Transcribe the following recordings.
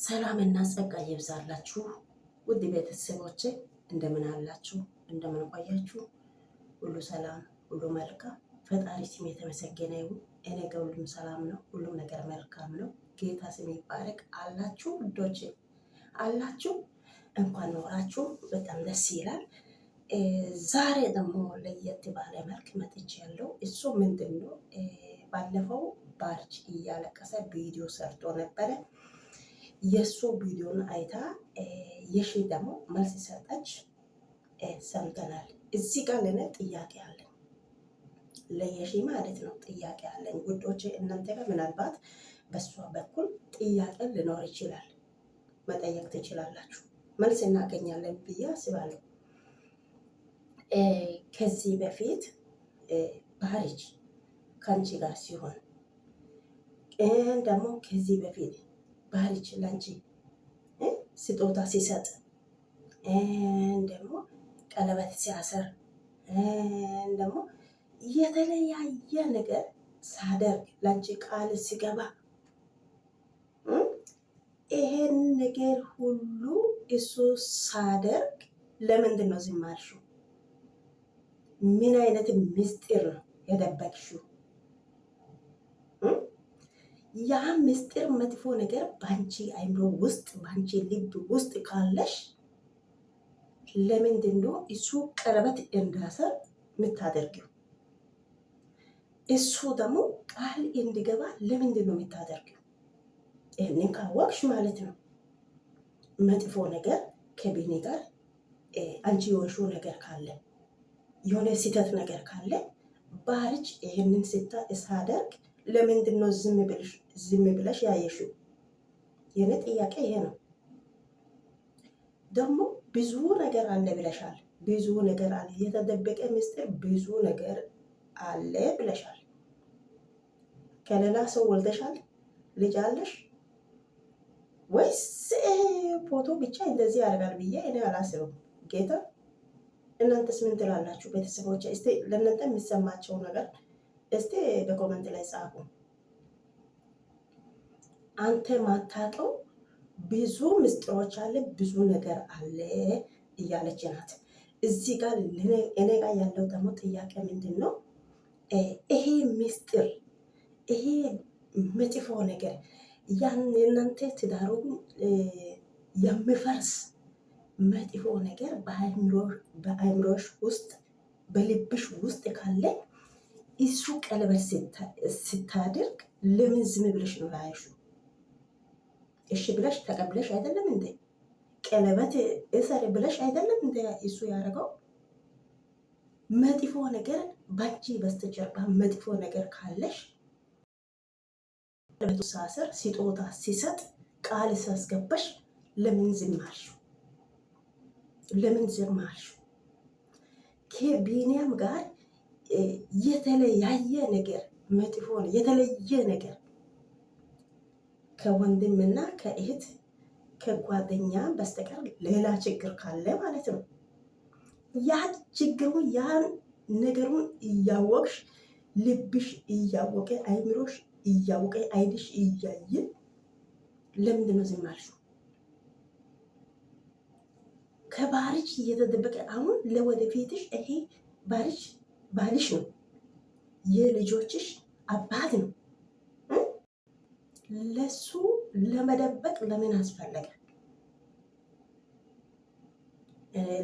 ሰላም እና ጸጋ ይብዛላችሁ ውድ ቤተሰቦቼ፣ እንደምን አላችሁ? እንደምን ቆያችሁ? ሁሉ ሰላም፣ ሁሉ መልካም። ፈጣሪ ስም የተመሰገነ ይሁን። እኔ ጋር ሁሉም ሰላም ነው፣ ሁሉም ነገር መልካም ነው። ጌታ ስም ይባረክ። አላችሁ ውዶቼ፣ አላችሁ፣ እንኳን ኖራችሁ። በጣም ደስ ይላል። ዛሬ ደግሞ ለየት ባለ መልክ መጥቻለሁ። እሱ ምንድን ነው? ባለፈው ባርች እያለቀሰ ቪዲዮ ሰርቶ ነበረ። የእሱ ቪዲዮን አይታ የሺ ደግሞ መልስ ሰጠች፣ ሰምተናል። እዚህ ጋር ለነ ጥያቄ አለኝ፣ ለየሺ ማለት ነው። ጥያቄ አለኝ ውዶቼ። እናንተ ጋር ምናልባት በሷ በኩል ጥያቄ ሊኖር ይችላል፣ መጠየቅ ትችላላችሁ። መልስ እናገኛለን ብዬ አስባለሁ። ከዚህ በፊት ባርች ከአንቺ ጋር ሲሆን ደግሞ ከዚህ በፊት ባርች ላንቺ ስጦታ ሲሰጥ ደግሞ ቀለበት ሲያሰር ደግሞ የተለያየ ነገር ሳደርግ ላንቺ ቃል ሲገባ ይሄን ነገር ሁሉ እሱ ሳደርግ ለምንድን ነው ዝም አልሽው? ምን አይነት ምስጢር ነው የደበቅሽው? ያ ምስጢር መጥፎ ነገር ባንቺ አይምሮ ውስጥ ባንቺ ልብ ውስጥ ካለሽ ለምንድን ነው እሱ ቀለበት እንዳሰር የምታደርጊው? እሱ ደግሞ ቃል እንዲገባ ለምንድን ነው የምታደርጊው? ይህንን ካወቅሽ ማለት ነው መጥፎ ነገር ከቢኒ ጋር አንቺ የሆንሽው ነገር ካለ የሆነ ስህተት ነገር ካለ ባርች ይህንን ሳደርግ ለምንድን ነው ዝም ብለሽ ያየሽው? የኔ ጥያቄ ይሄ ነው። ደግሞ ብዙ ነገር አለ ብለሻል። ብዙ ነገር አለ፣ የተደበቀ ምስጢር ብዙ ነገር አለ ብለሻል። ከሌላ ሰው ወልደሻል? ልጅ አለሽ ወይስ ፎቶ ብቻ እንደዚህ ያደርጋል ብዬ እኔ አላስብም። ጌታ እናንተስ ምን ትላላችሁ ቤተሰቦች? እስቲ ለእናንተ የሚሰማቸው ነገር እስቲ በኮመንት ላይ ጻፉ። አንተ ማታውቀው ብዙ ምስጢሮች አለ፣ ብዙ ነገር አለ እያለች ናት። እዚህ ጋር እኔ ጋር ያለው ደግሞ ጥያቄ ምንድን ነው? ይሄ ምስጢር፣ ይሄ መጥፎ ነገር የእናንተ ትዳሩን የሚፈርስ መጥፎ ነገር በአእምሮሽ ውስጥ በልብሽ ውስጥ ካለ እሱ ቀለበት ስታደርግ ለምን ዝም ብለሽ ነው ላይሹ? እሺ ብለሽ ተቀብለሽ አይደለም እንዴ? ቀለበት እሰር ብለሽ አይደለም እንዴ እሱ ያደረገው? መጥፎ ነገር ባንቺ በስተጀርባ መጥፎ ነገር ካለሽ ቀለበቱ ሳስር ስጦታ ሲሰጥ ቃል ሳስገባሽ ለምን ዝም አልሽው? ለምን ዝም አልሽው? ከቢኒያም ጋር የተለያየ ነገር መጥፎ ነው፣ የተለየ ነገር ከወንድምና ከእህት ከጓደኛ በስተቀር ሌላ ችግር ካለ ማለት ነው። ያ ችግሩ ያን ነገሩን እያወቅሽ ልብሽ እያወቀ አይምሮሽ እያወቀ አይንሽ እያየ ለምንድን ነው ዝም አልሽው? ከባርች እየተደበቀ አሁን ለወደፊትሽ ይሄ ባርች ባልሽ ነው፣ የልጆችሽ አባት ነው። ለሱ ለመደበቅ ለምን አስፈለገ?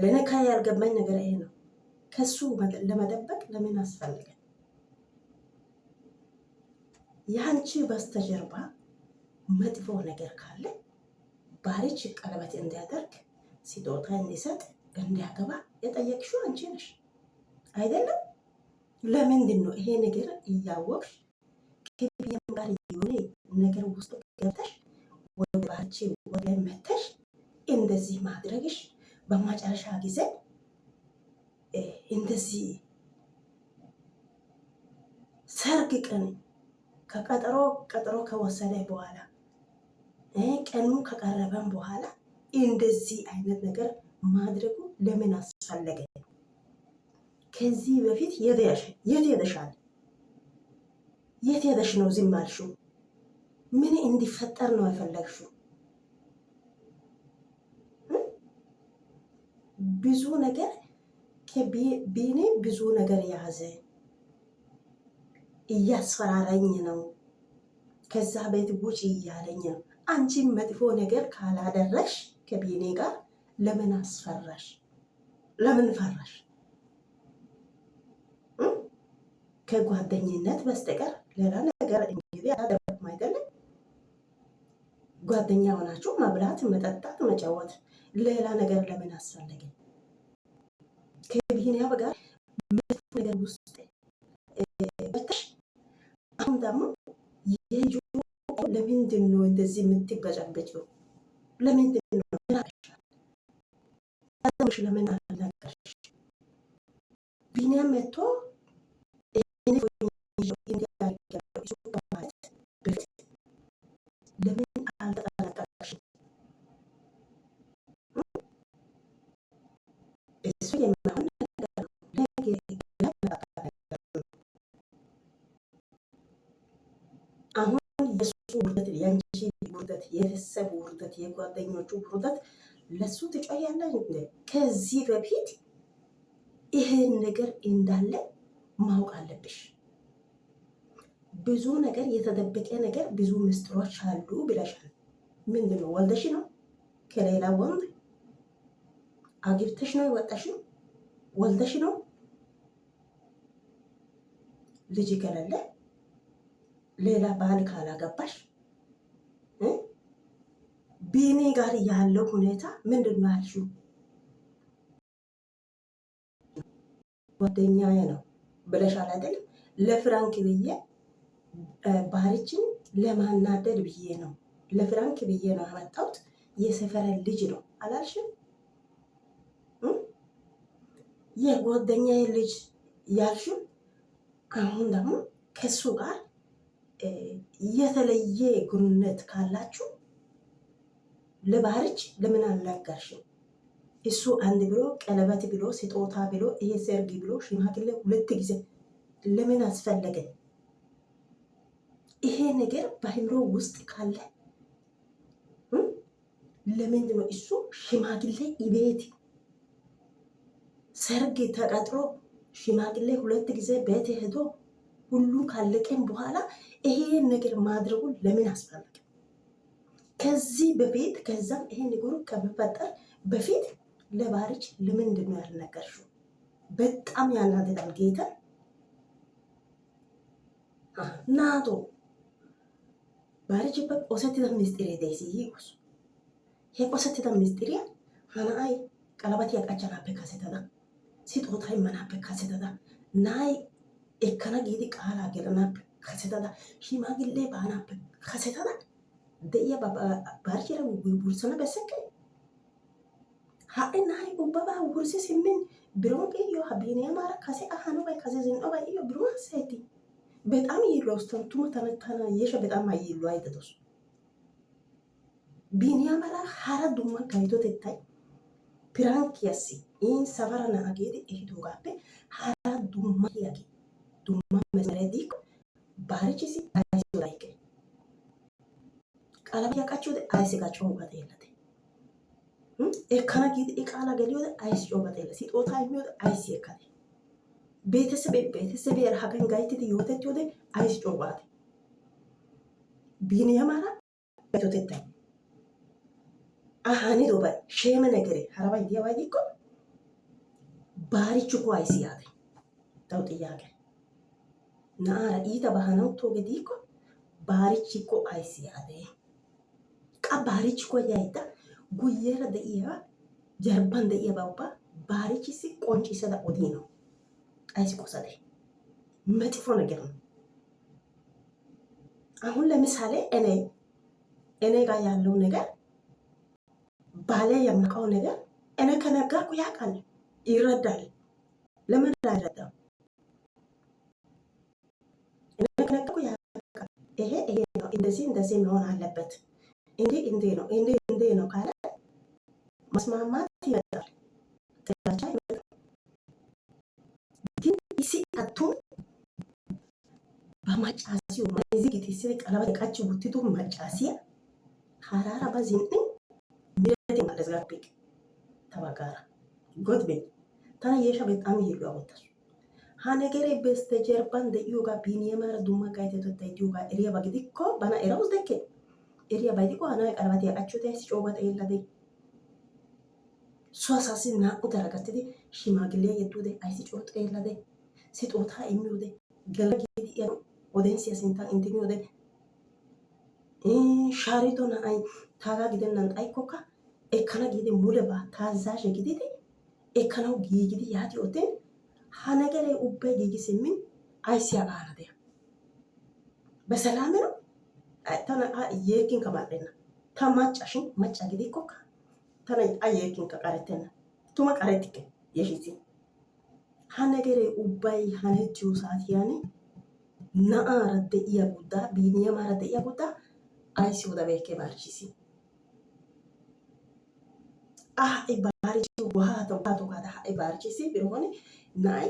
ለነካ ያልገባኝ ነገር ይሄ ነው። ከሱ ለመደበቅ ለምን አስፈለገ? ያንቺ በስተጀርባ መጥፎ ነገር ካለ ባርች ቀለበት እንዲያደርግ ስጦታ እንዲሰጥ እንዲያገባ የጠየቅሽው አንቺ ነሽ አይደለም? ለምንድን ነው ይሄ ነገር እያወቅሽ ከቢኒያም ጋር የሆነ ነገር ውስጥ ገብተሽ ወደ ባርች ወደ መተሽ እንደዚህ ማድረግሽ? በመጨረሻ ጊዜ እንደዚህ ሰርግ ቀን ቀጠሮ ከወሰደ በኋላ ቀኑ ከቀረበን በኋላ እንደዚህ አይነት ነገር ማድረጉ ለምን አስፈለገ? ከዚህ በፊት የት ሄደሻል? የት ሄደሽ ነው ዝም አልሽው? ምን እንዲፈጠር ነው የፈለግሽው? ብዙ ነገር ከቢኒ ብዙ ነገር ያዘ። እያስፈራራኝ ነው፣ ከዛ ቤት ውጭ እያለኝ ነው። አንቺ መጥፎ ነገር ካላደረሽ ከቢኒ ጋር ለምን አስፈራሽ? ለምን ፈራሽ? ከጓደኝነት በስተቀር ሌላ ነገር እንግዲህ አላደረኩም አይደለም። ጓደኛ ሆናችሁ መብላት፣ መጠጣት፣ መጫወት፣ ሌላ ነገር ለምን አስፈለገ? ከቢኒያም ጋር መጥፎ ነገር ውስጥ አሁን ደግሞ የልጁ ለምንድን ነው እንደዚህ የምትበጫበጭው? ለምንድን ነው ለምን አልነገርሽ? ቢኒያም መጥቶ ለምን አልተጠነቀቅሽም? እሱ የማይሆን ነገር ነው። አሁን የሱ ውርደት፣ የአንቺ ውርደት፣ የቤተሰብ ውርደት፣ የጓደኞቹ ውርደት ለሱ ትጮያለሽ እንዴ? ከዚህ በፊት ይሄን ነገር እንዳለ ማወቅ አለብሽ። ብዙ ነገር የተደበቀ ነገር፣ ብዙ ምስጢሮች አሉ ብለሻል። ምንድን ነው? ወልደሽ ነው? ከሌላ ወንድ አግብተሽ ነው የወጣሽው? ወልደሽ ነው? ልጅ ከሌለ ሌላ ባል ካላገባሽ ቢኒ ጋር ያለው ሁኔታ ምንድን ነው ያልሽው? ጓደኛዬ ነው ብለሻል አይደለም? ለፍራንክ ብዬ ባህሪችን ለማናደድ ብዬ ነው፣ ለፍራንክ ብዬ ነው ያመጣሁት፣ የሰፈረ ልጅ ነው አላልሽም? የጓደኛዬ ልጅ ያልሽው አሁን ደግሞ ከሱ ጋር የተለየ ግንኙነት ካላችሁ ለባህርች ለምን አልነገርሽም? እሱ አንድ ብሎ ቀለበት ብሎ ስጦታ ብሎ ይሄ ሰርግ ብሎ ሽማግሌ 2 ጊዜ ለምን አስፈለገ? ይሄ ነገር በአእምሮ ውስጥ ካለ ለምንድን ነው እሱ ሽማግሌ ቤት ሰርግ ተቀጥሮ ሽማግሌ 2 ጊዜ ቤት ሄዶ ሁሉ ካለቀን በኋላ ይሄ ነገር ማድረጉን ለምን አስፈለገ? ከዚህ በፊት ከዛም ይሄ ነገሩ ከመፈጠር በፊት ለባህርች ለምንድን ነው ያልነገርሽው? በጣም ያናድዳል። ጌታ ናቶ ባህርች በቆሰት ሚስጥር ደስ ይይቁስ የቆሰት ሚስጥር ሃናይ ቀለበት ያቃጨናበ ካሰተዳ ሲጦታ ይመናበ ካሰተዳ ናይ ኤከና ጊዲ ቃላ ገለናበ ካሰተዳ ሽማግሌ ባናበ ካሰተዳ ደያ ባህርችራ ቡርሰና በሰከ ሃይ ናይ ኡባባ ውርሲ ሲምን ብሮን ዮ ሀቢኒያ ማራ ካሴ አሃኑ ባይ ካሴ ዝንኦ ባይ ዮ ብሮ ሰይቲ በጣም ይሎስተን ቱማ ተነተና የሸ በጣም አይሉ አይተቶስ ቢኒያ ማራ ሀራ ዱማ ካይቶ ተታይ ፕራንክ ያሲ ኢን ሰፈራና አጌዲ እሂዶ ጋፔ ሀራ ዱማ ያጌ ዱማ መስመረዲክ ባህርችሲ አይሲ ላይከ ቃላ ያቃቸው አይሲ ጋቸው ወደ የለተ ኤካና ጊዲ ቃላ ገሊዮ አይሲ ጮበተ የለ ሲጦታ የሚወ አይሲ የካለ ቤተሰብ የረሃገን ጋይት ይወተት ወደ አይሲ ጮባተ ቢኒያ ማራ በቶተታይ አሃኒ ዶባ ሼመ ነገሬ ሀረባ ይዲያባይ ዲኮ ባህሪች እኮ አይሲ ያለ ታው ጥያቄ ናራ ኢታ ባህናው ቶገ ዲኮ ባህሪች እኮ አይሲ ያለ ቃ ባህሪች እኮ ያይታ ጉየረ ደኢያ ጀርባን ደኢያ ባባ ባህሪች ሲ ቆንጪ ሰዳ ኦዲ ነው አይሲ ቆሰደ መጥፎ ነገር ነው። አሁን ለምሳሌ እኔ ጋር ያለው ነገር ባለ የማውቀው ነገር እኔ ከነገርኩ ያውቃል፣ ይረዳል። ለምን አይረዳም? እኔ ከነገርኩ ያውቃል። ይሄ ነው እንደዚህ መሆን አለበት፣ እንዴ ነው ካለ መስማማት ይመጣል፣ ጥላቻ ይመጣል። ግን እሲ አቱም በማጫሲው ማይዚ ጊዜ ቀለበት ቃጭ ውትቱ ማጫሲያ ሀራራ ባዚን ሚረቴ ማለት ጋር ቢቅ ተባጋራ godbe tana yeesha በጣም ይለዋወጣል ha negere bestejerban de'iyoga biniyamara dumma gaytetettay diyoga eriyaba gidikko bana erawus dekke eriyaba gidikko hana qalabatiya qachchote cooga xeellade so asaassi naa"u daragattidi shimaagilee yedduude ayssi coo xeellade sixootaa immiyode gela giidi iya odensiya sinttan intimiyode shaarido na'ay taagaa gidennan xayikkokka ekkana giidi mulebaa taazzaashe gididi ekkanawu giigidi yaati uttin ha negeree ubbay giigi simmin ayssi hagaana de'a besalaamino tana a yeekkinkka mal"enna ta maccashin macca gidikkokka tana a yeekkinkka qarettenna tuma qarettikke yeshissin ha negeree ubbay hanettiyo saatiyan na'aara de'iya guddaa biiniyamaara de'iya guddaa ayssi odabeekke barchisi a ha'i baarichi waato gaada ha'i baarichisi birooni na'ay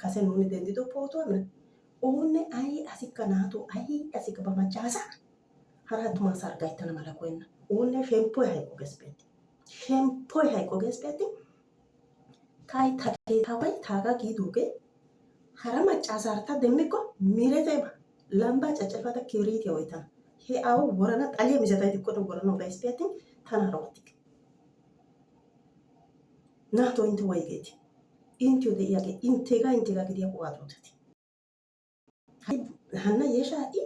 kase nuuni denddido pootuwa mina oonne ay asikka naato ay asikka ba maccaasa hara attuma asaara gayttana mala koyenna oonne shemppoy hayqqo geesippe attin shemppoy hayqqo geesippe attin tay ta keettaaway taagaa giidoogee hara maccaasaara ta demmikko miireteeba lambbaa caccafada kibriitiya oyttana he awu worana xaliya misatay dikkota woranawu gayisippe attin tana hara wattikke naatoo intte woygeetii inttiyo de'iyagee inteegaa gidiyakko waaxooteti hanna yeesha ha'i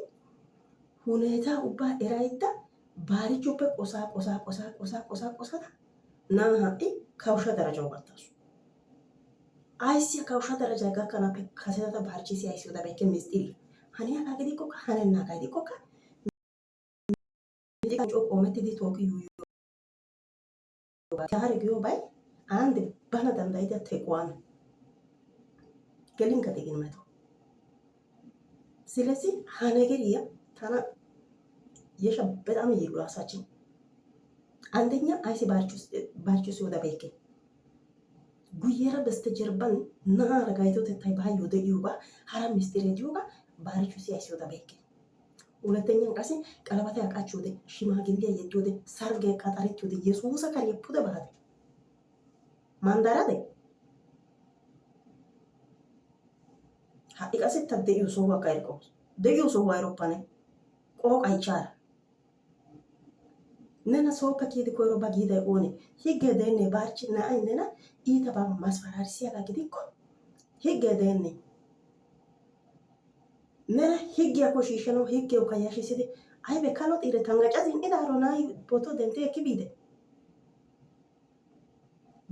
huneetaa ubbaa eraydda baarichchoppe qosada na'aa ha'i kawusha darajawu gattaasu ayssiya kawusha darajaa gakkanaappe kasetada baarichisi ayssi odabeekke misxiriya haniyagaa gidikkokka hanennaagaa gidikkokka coo qoomettidi tooki yuuyyiyoogaa yaare giyobay ande bana danddayida tequwaana gelinkka digin meto ስለዚህ ha negeriya tana yeesha በጣም ይሏሳችን አንደኛ አይሲ ባርቹስ ወዳቤኬ ጉየራ በስተጀርባን ናራ ጋይቶተታይ ባዮ ደዩባ ሀራ ሚስጥር ዲዩባ ባርቹስ አይሲ ወዳቤኬ ሁለተኛ ቀሲ ቀለበት ያቃችሁደ ሽማግሌ የዶደ ሰርገ ቀጣሪቱደ ኢየሱስ ከር የፑደ ባደ ማንዳራደ ha'i qassi ta de'iyo sohuwakka erkkawusu de'iyo sohuwa eroppane qooqay chaara nena sooppe kiyidi koyro ba giiday oonee higgee deenne baarchi na'ay nena iitabaa masfaraarissiyagaa gidikko higgee deenne nena higgiyakko shiishshanawu higgiyawukka yashissidi aybe kalo xiire tangacca zin"idaaro na'ay pooto dentti ekki biide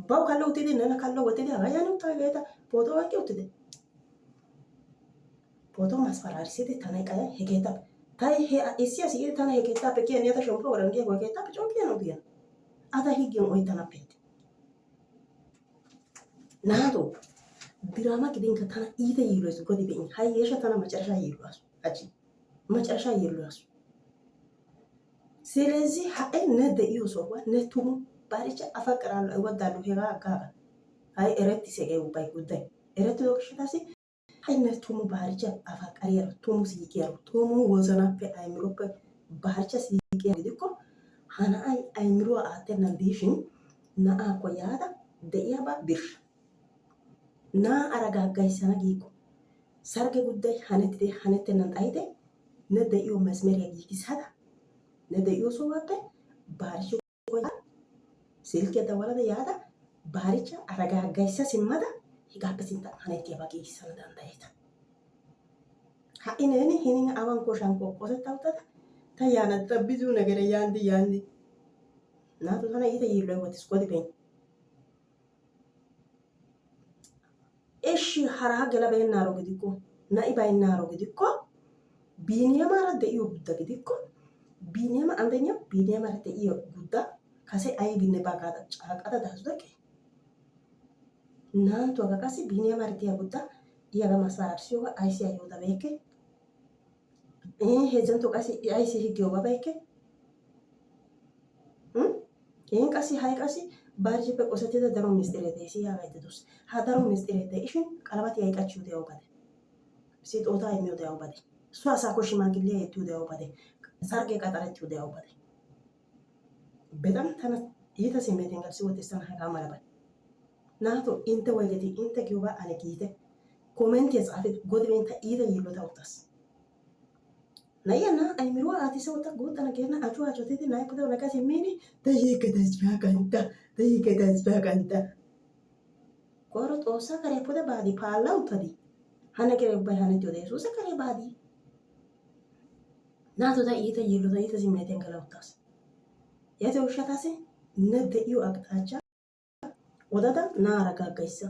bawu kallo uttidi nena kallo wottidi hagaa yaani uttaageeta pooto oyqqi uttide pooto masfaraarissidi tana qaya he keettaappe tay he issi asi yiidi tana he keettaappe kiyaniyata shemppo woran giyago he keettaappe coo kiyanawu diyana ada higgiyan oyttanappe ati naatoo diraama gidinkka tana iita yiiloyees godi be'in hay yeesha tana macarashaa yiiluwaasu hachchi macarashaa yiiluwaasu ስለዚህ ha'i ne de'iyo sohuwa ne tumu baaricha afaqiraallo iwoddaalo hegaa aggaaga hay erettis hegee ubbay gudday erettido gishshataassi hainne tumu baaricha afaqariyaro tumu siiqiyaro tumu wozanappe aymiroppe baaricha siiqiyaro gidikko ha na'ay aymiruwa aattennan diishin na'aakko yaada de'iyaba birshsha na'aa aragaagayissana giikko sarge gudday hanettide hanettennan xayide ne de'iyo mesmeriya giigissada ne de'iyo sohuwappe baaricho silkkiya dawalada yaada baaricha aragaagayissa simmada hegaappe sinttan hanettiyaba giigissana danddayeeta ha'i neeni hinin awankko shankko qosetta uttada ta yaana dabbiziyo negere yaandi naatu tana iita yiilloy wottis godi be'in ishshi haraa gelabeennaaro gidikko na'i baynnaaro gidikko biiniyamaara de'iyo gudda gidikko biiniyama andenya biiniyamaara de'iyo gudda kase aybinne bagaada caaqada daasu deqqe naantuwaga qassi biiniyamaara de'iya gudda iyaga masfaraarissiyooga ayssi ayyooda beekke heezzantto qassi ayssi higgiyoba beekke qassi hay qassi baarichippe qosettida daro misxiree de'es yaagaydde doos ha daro misxiree de'ishin qalabatiya qachchiyode awu bade sixootaa immiyode awu bade so asaakko shimaagiliya yeddiyode awu bade sargee qaxarettiyode awu bade በጣም iita smeeten garssi wottis tana hegaa malabay nato inte wegeti inte giuba ane giite komente ጻፊት godbenta ida yilota utas nayana ay mirwa ati sawta gotana kena achu tete nay pude ona kasi mini tayike tasbaganta koro tosa kare pude badi pala utadi hana kare bay hana jode susa kare badi nato da ida yilota ida simeten kala utas yate ushatase ne de yu aktacha odada naara gaggaysa